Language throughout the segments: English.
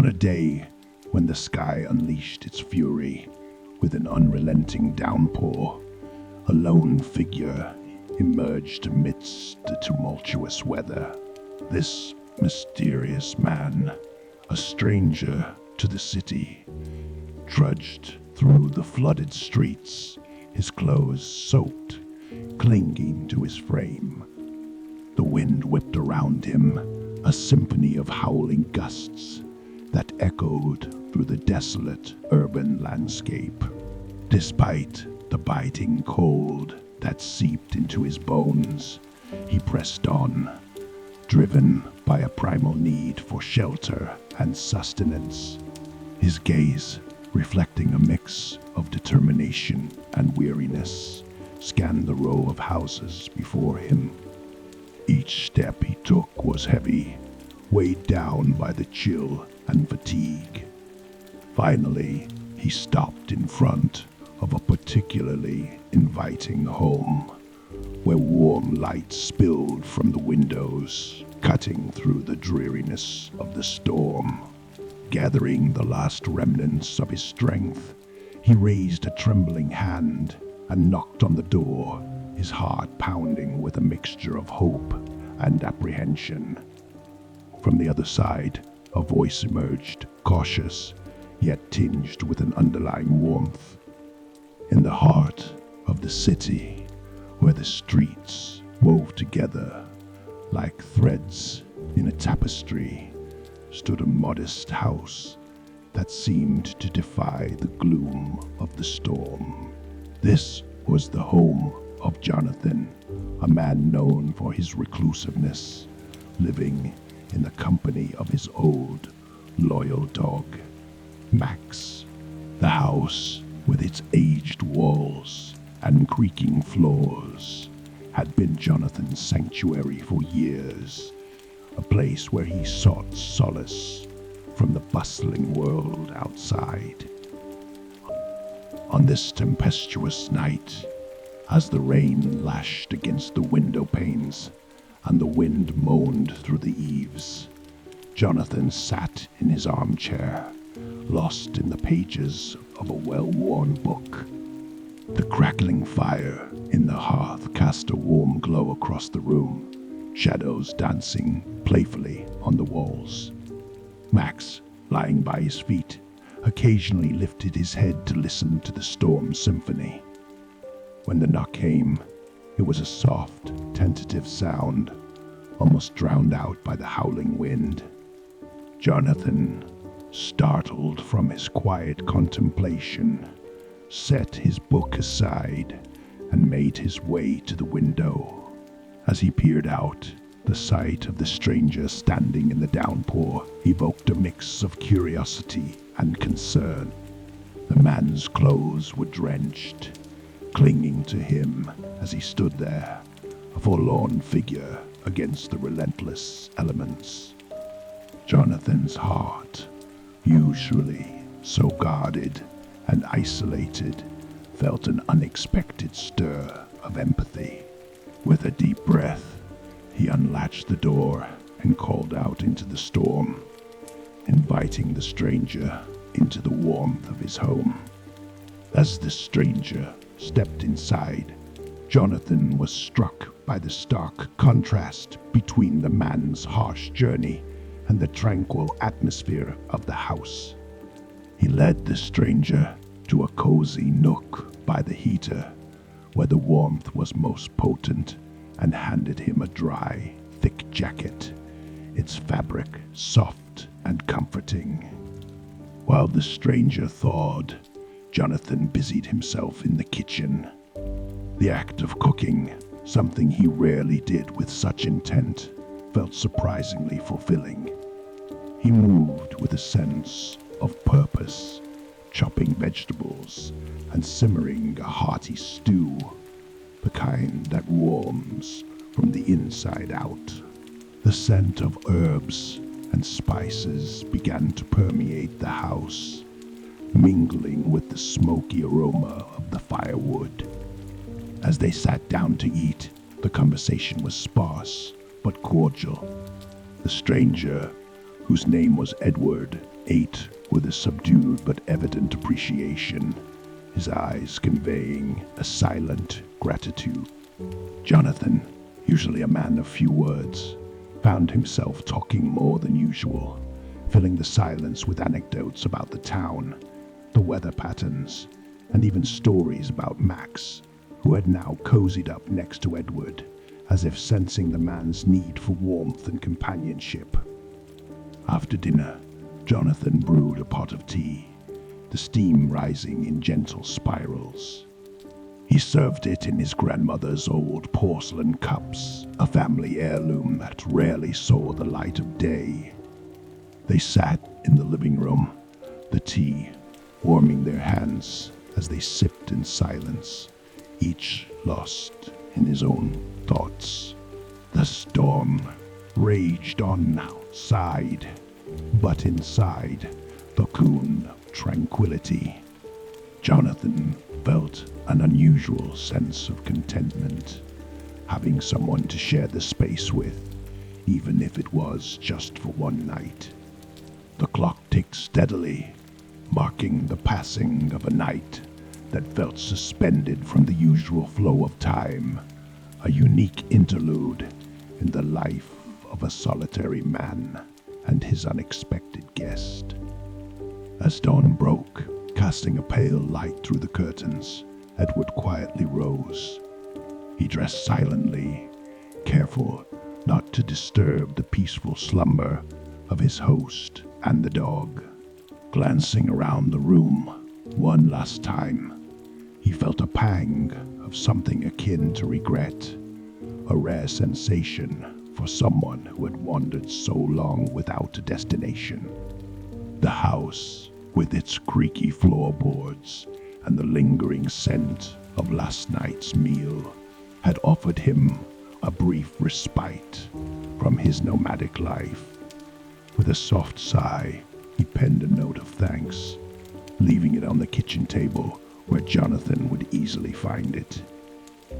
a day when the sky unleashed its fury with an unrelenting downpour, a lone figure emerged amidst the tumultuous weather. This mysterious man, a stranger to the city, trudged through the flooded streets, his clothes soaked, clinging to his frame. The wind whipped around him, a symphony of howling gusts that echoed through the desolate urban landscape. Despite the biting cold that seeped into his bones, he pressed on, driven by a primal need for shelter and sustenance, his gaze reflecting a mix of determination and weariness, scanned the row of houses before him. Each step he took was heavy, weighed down by the chill and fatigue. Finally, he stopped in front of a particularly inviting home, where warm light spilled from the windows, cutting through the dreariness of the storm. Gathering the last remnants of his strength, he raised a trembling hand and knocked on the door, his heart pounding with a mixture of hope and apprehension. From the other side, a voice emerged, cautious, yet tinged with an underlying warmth. In the heart of the city, where the streets wove together like threads in a tapestry, stood a modest house that seemed to defy the gloom of the storm. This was the home of Jonathan, a man known for his reclusiveness, living in the company of his old, loyal dog, Max. The house, with its aged walls and creaking floors, had been Jonathan's sanctuary for years, a place where he sought solace from the bustling world outside. On this tempestuous night, as the rain lashed against the window panes and the wind moaned through the eaves, Jonathan sat in his armchair, lost in the pages of a well-worn book. The crackling fire in the hearth cast a warm glow across the room, shadows dancing playfully on the walls. Max, lying by his feet, occasionally lifted his head to listen to the storm's symphony. When the knock came, it was a soft, tentative sound, almost drowned out by the howling wind. Jonathan, startled from his quiet contemplation, set his book aside and made his way to the window. As he peered out, the sight of the stranger standing in the downpour evoked a mix of curiosity and concern. The man's clothes were drenched, clinging to him as he stood there, a forlorn figure against the relentless elements. Jonathan's heart, usually so guarded and isolated, felt an unexpected stir of empathy. With a deep breath, he unlatched the door and called out into the storm, inviting the stranger into the warmth of his home. As the stranger stepped inside, Jonathan was struck by the stark contrast between the man's harsh journey and the tranquil atmosphere of the house. He led the stranger to a cozy nook by the heater, where the warmth was most potent, and handed him a dry, thick jacket, its fabric soft and comforting. While the stranger thawed, Jonathan busied himself in the kitchen. The act of cooking, something he rarely did with such intent, felt surprisingly fulfilling. He moved with a sense of purpose, chopping vegetables and simmering a hearty stew, the kind that warms from the inside out. The scent of herbs and spices began to permeate the house, mingling with the smoky aroma of the firewood. As they sat down to eat, the conversation was sparse but cordial. The stranger, whose name was Edward, ate with a subdued but evident appreciation, his eyes conveying a silent gratitude. Jonathan, usually a man of few words, found himself talking more than usual, filling the silence with anecdotes about the town, the weather patterns, and even stories about Max, who had now cozied up next to Edward, as if sensing the man's need for warmth and companionship. After dinner, Jonathan brewed a pot of tea, the steam rising in gentle spirals. He served it in his grandmother's old porcelain cups, a family heirloom that rarely saw the light of day. They sat in the living room, the tea warming their hands as they sipped in silence, each lost in his own thoughts. The storm raged on outside, but inside the cocoon of tranquility, Jonathan felt an unusual sense of contentment, having someone to share the space with, even if it was just for one night. The clock ticked steadily, marking the passing of a night that felt suspended from the usual flow of time, a unique interlude in the life of a solitary man and his unexpected guest. As dawn broke, casting a pale light through the curtains, Edward quietly rose. He dressed silently, careful not to disturb the peaceful slumber of his host and the dog. Glancing around the room one last time, he felt a pang of something akin to regret, a rare sensation for someone who had wandered so long without a destination. The house, with its creaky floorboards and the lingering scent of last night's meal, had offered him a brief respite from his nomadic life. With a soft sigh, he penned a note of thanks, leaving it on the kitchen table where Jonathan would easily find it.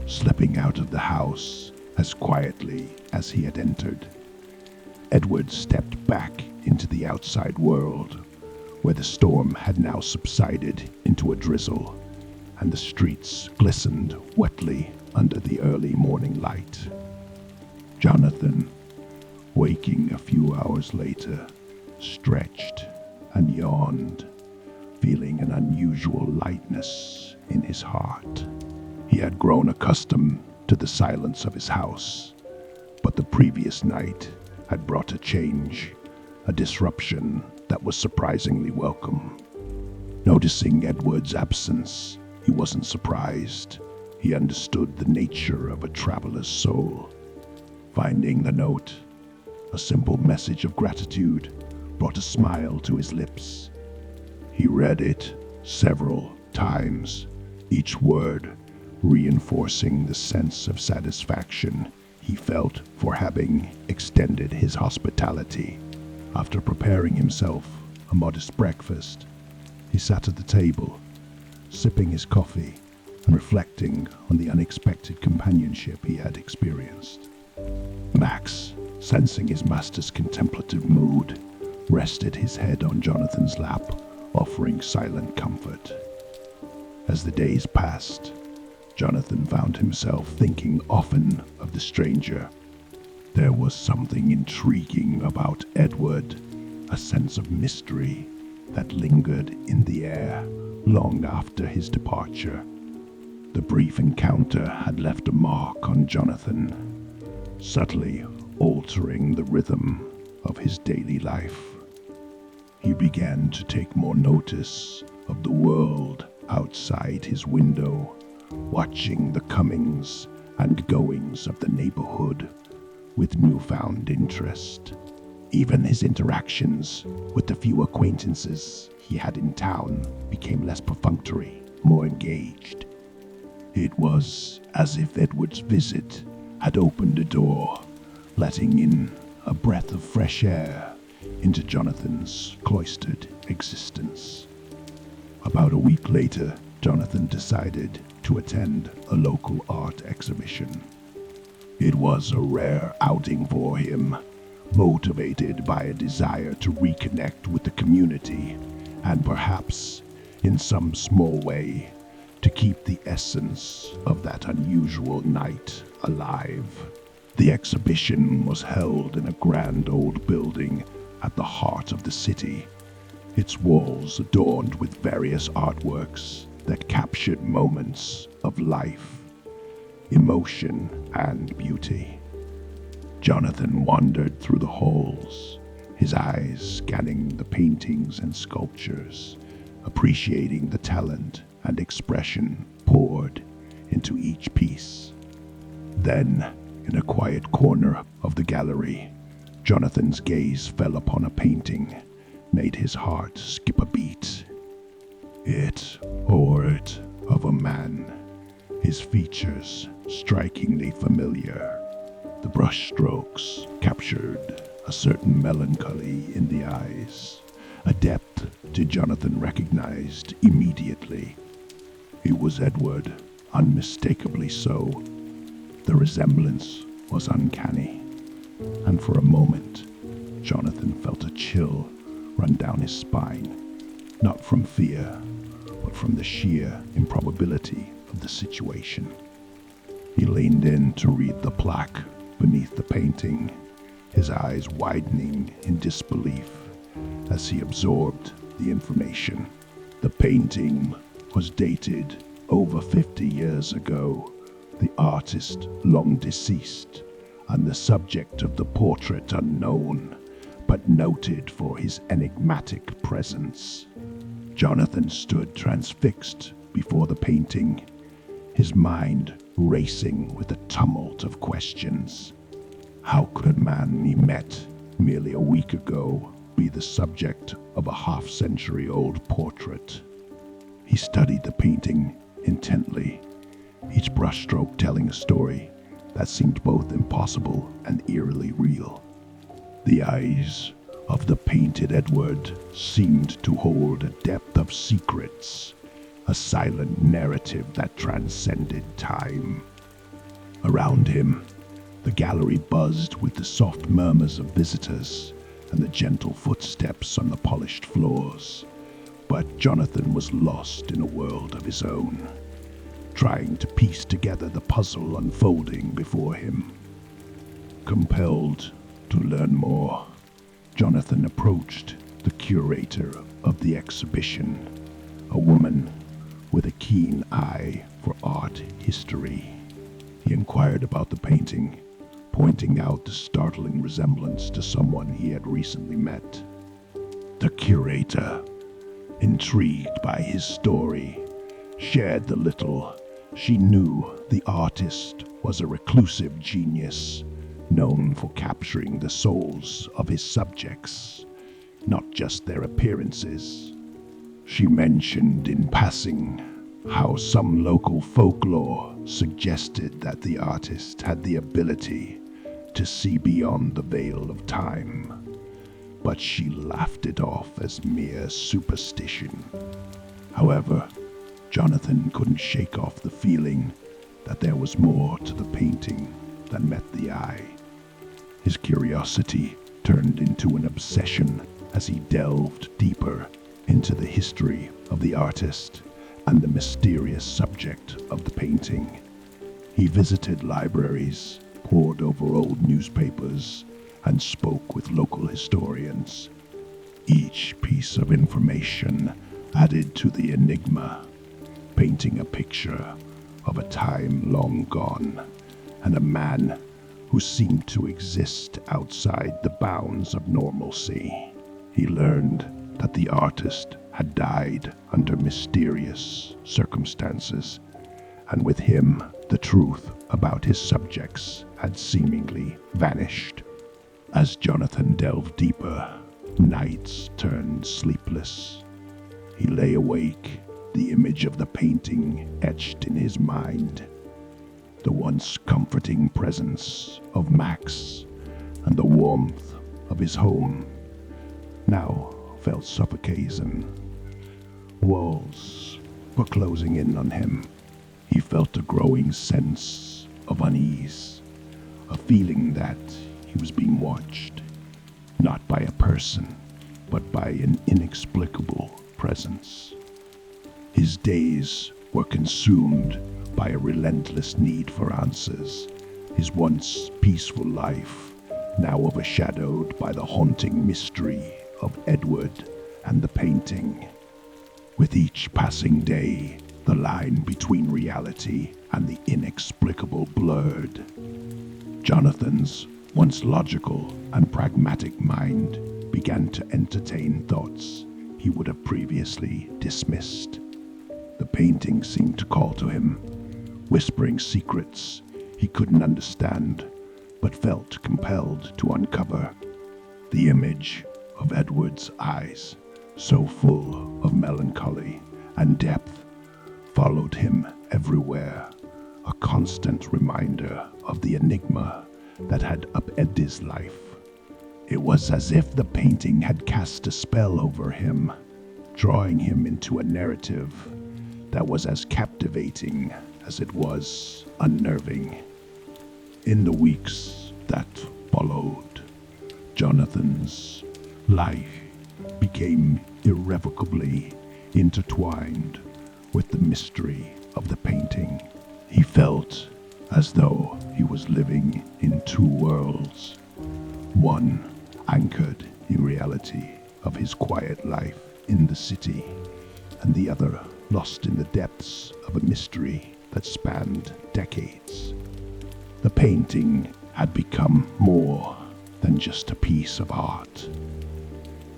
Slipping out of the house as quietly as he had entered, Edward stepped back into the outside world, where the storm had now subsided into a drizzle, and the streets glistened wetly under the early morning light. Jonathan, waking a few hours later, stretched and yawned, feeling an unusual lightness in his heart. He had grown accustomed to the silence of his house, but the previous night had brought a change, a disruption that was surprisingly welcome. Noticing Edward's absence, he wasn't surprised. He understood the nature of a traveler's soul. Finding the note, a simple message of gratitude, brought a smile to his lips. He read it several times, each word reinforcing the sense of satisfaction he felt for having extended his hospitality. After preparing himself a modest breakfast, he sat at the table, sipping his coffee and reflecting on the unexpected companionship he had experienced. Max, sensing his master's contemplative mood, rested his head on Jonathan's lap, offering silent comfort. As the days passed, Jonathan found himself thinking often of the stranger. There was something intriguing about Edward, a sense of mystery that lingered in the air long after his departure. The brief encounter had left a mark on Jonathan, subtly altering the rhythm of his daily life. He began to take more notice of the world outside his window, watching the comings and goings of the neighborhood with newfound interest. Even his interactions with the few acquaintances he had in town became less perfunctory, more engaged. It was as if Edward's visit had opened a door, letting in a breath of fresh air into Jonathan's cloistered existence. About a week later, Jonathan decided to attend a local art exhibition. It was a rare outing for him, motivated by a desire to reconnect with the community and perhaps, in some small way, to keep the essence of that unusual night alive. The exhibition was held in a grand old building at the heart of the city, its walls adorned with various artworks that captured moments of life, emotion, and beauty. Jonathan wandered through the halls, his eyes scanning the paintings and sculptures, appreciating the talent and expression poured into each piece. Then, in a quiet corner of the gallery, Jonathan's gaze fell upon a painting, made his heart skip a beat. It bore it of a man, his features strikingly familiar. The brushstrokes captured a certain melancholy in the eyes, a depth that Jonathan recognized immediately. It was Edward, unmistakably so. The resemblance was uncanny, and for a moment, Jonathan felt a chill run down his spine, not from fear, but from the sheer improbability of the situation. He leaned in to read the plaque beneath the painting, his eyes widening in disbelief as he absorbed the information. The painting was dated over 50 years ago, the artist long deceased, and the subject of the portrait unknown, but noted for his enigmatic presence. Jonathan stood transfixed before the painting, his mind racing with a tumult of questions. How could a man he met merely a week ago be the subject of a half-century-old portrait? He studied the painting intently, each brushstroke telling a story that seemed both impossible and eerily real. The eyes of the painted Edward seemed to hold a depth of secrets, a silent narrative that transcended time. Around him, the gallery buzzed with the soft murmurs of visitors and the gentle footsteps on the polished floors. But Jonathan was lost in a world of his own, trying to piece together the puzzle unfolding before him. Compelled to learn more, Jonathan approached the curator of the exhibition, a woman with a keen eye for art history. He inquired about the painting, pointing out the startling resemblance to someone he had recently met. The curator, intrigued by his story, shared the little she knew. The artist was a reclusive genius, known for capturing the souls of his subjects, not just their appearances. She mentioned in passing how some local folklore suggested that the artist had the ability to see beyond the veil of time, but she laughed it off as mere superstition. However, Jonathan couldn't shake off the feeling that there was more to the painting than met the eye. His curiosity turned into an obsession as he delved deeper into the history of the artist and the mysterious subject of the painting. He visited libraries, pored over old newspapers, and spoke with local historians. Each piece of information added to the enigma, painting a picture of a time long gone and a man who seemed to exist outside the bounds of normalcy. He learned that the artist had died under mysterious circumstances, and with him, the truth about his subjects had seemingly vanished. As Jonathan delved deeper, nights turned sleepless. He lay awake, the image of the painting etched in his mind. The once comforting presence of Max and the warmth of his home now felt suffocating. Walls were closing in on him. He felt a growing sense of unease, a feeling that he was being watched, not by a person, but by an inexplicable presence. His days were consumed by a relentless need for answers, his once peaceful life now overshadowed by the haunting mystery of Edward and the painting. With each passing day, the line between reality and the inexplicable blurred. Jonathan's once logical and pragmatic mind began to entertain thoughts he would have previously dismissed. The painting seemed to call to him, whispering secrets he couldn't understand, but felt compelled to uncover. The image of Edward's eyes, so full of melancholy and depth, followed him everywhere, a constant reminder of the enigma that had upended his life. It was as if the painting had cast a spell over him, drawing him into a narrative that was as captivating as it was unnerving. In the weeks that followed, Jonathan's life became irrevocably intertwined with the mystery of the painting. He felt as though he was living in two worlds, one anchored in reality of his quiet life in the city, and the other lost in the depths of a mystery that spanned decades. The painting had become more than just a piece of art.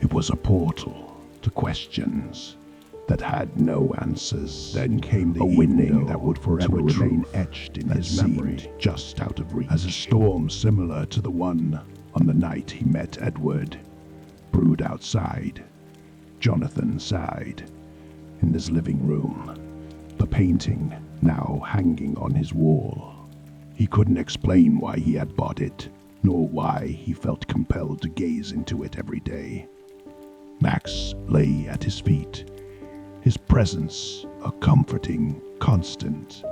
It was a portal to questions that had no answers. Then came the evening that would forever remain etched in his memory, just out of reach. As a storm similar to the one on the night he met Edward brewed outside, Jonathan sighed in his living room, the painting now hanging on his wall. He couldn't explain why he had bought it, nor why he felt compelled to gaze into it every day. Max lay at his feet, his presence a comforting constant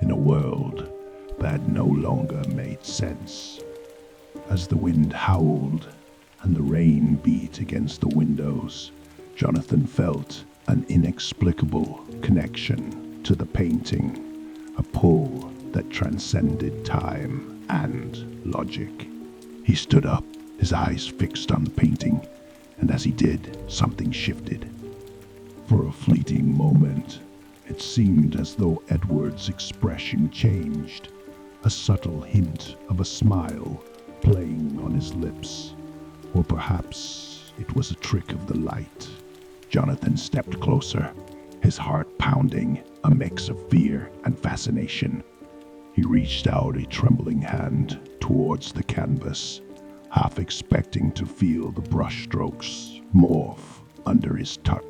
in a world that no longer made sense. As the wind howled and the rain beat against the windows, Jonathan felt an inexplicable connection to the painting, a pull that transcended time and logic. He stood up, his eyes fixed on the painting, and as he did, something shifted. For a fleeting moment, it seemed as though Edward's expression changed, a subtle hint of a smile playing on his lips. Or perhaps it was a trick of the light. Jonathan stepped closer, his heart pounding, a mix of fear and fascination. He reached out a trembling hand towards the canvas, half expecting to feel the brushstrokes morph under his touch.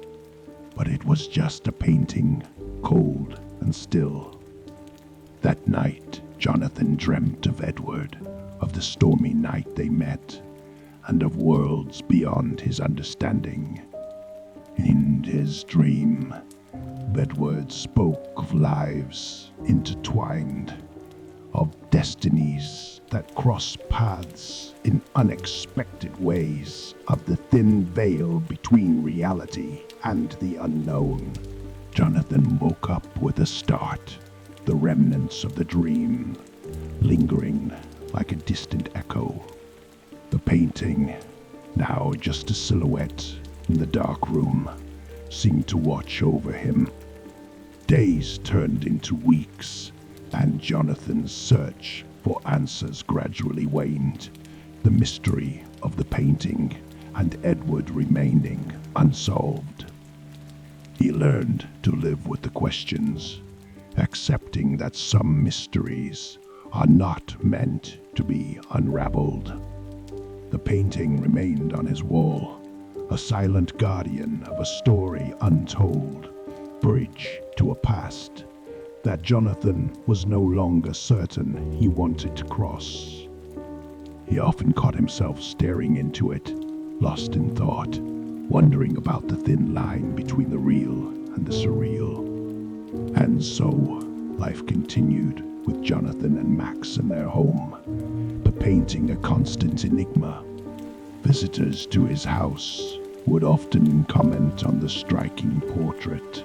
But it was just a painting, cold and still. That night, Jonathan dreamt of Edward, of the stormy night they met, and of worlds beyond his understanding. In his dream, Edward spoke of lives intertwined, of destinies that cross paths in unexpected ways, of the thin veil between reality and the unknown. Jonathan woke up with a start, the remnants of the dream lingering like a distant echo. The painting, now just a silhouette in the dark room, seemed to watch over him. Days turned into weeks, and Jonathan's search for answers gradually waned, the mystery of the painting and Edward remaining unsolved. He learned to live with the questions, accepting that some mysteries are not meant to be unraveled. The painting remained on his wall, a silent guardian of a story untold, bridge to a past that Jonathan was no longer certain he wanted to cross. He often caught himself staring into it, lost in thought, wondering about the thin line between the real and the surreal. And so, life continued with Jonathan and Max in their home, the painting a constant enigma, Visitors to his house would often comment on the striking portrait,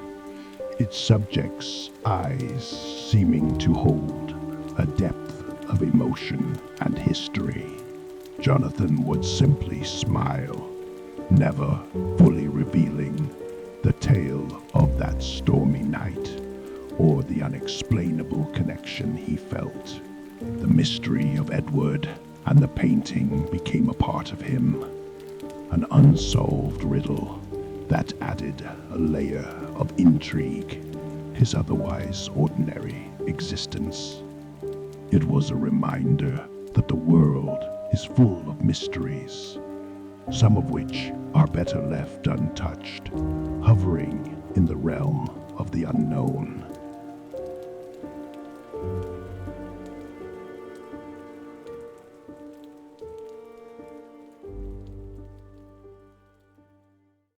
its subject's eyes seeming to hold a depth of emotion and history. Jonathan would simply smile, never fully revealing the tale of that stormy night or the unexplainable connection he felt. The mystery of Edward and the painting became a part of him, an unsolved riddle that added a layer of intrigue his otherwise ordinary existence. It was a reminder that the world is full of mysteries, some of which are better left untouched, hovering in the realm of the unknown.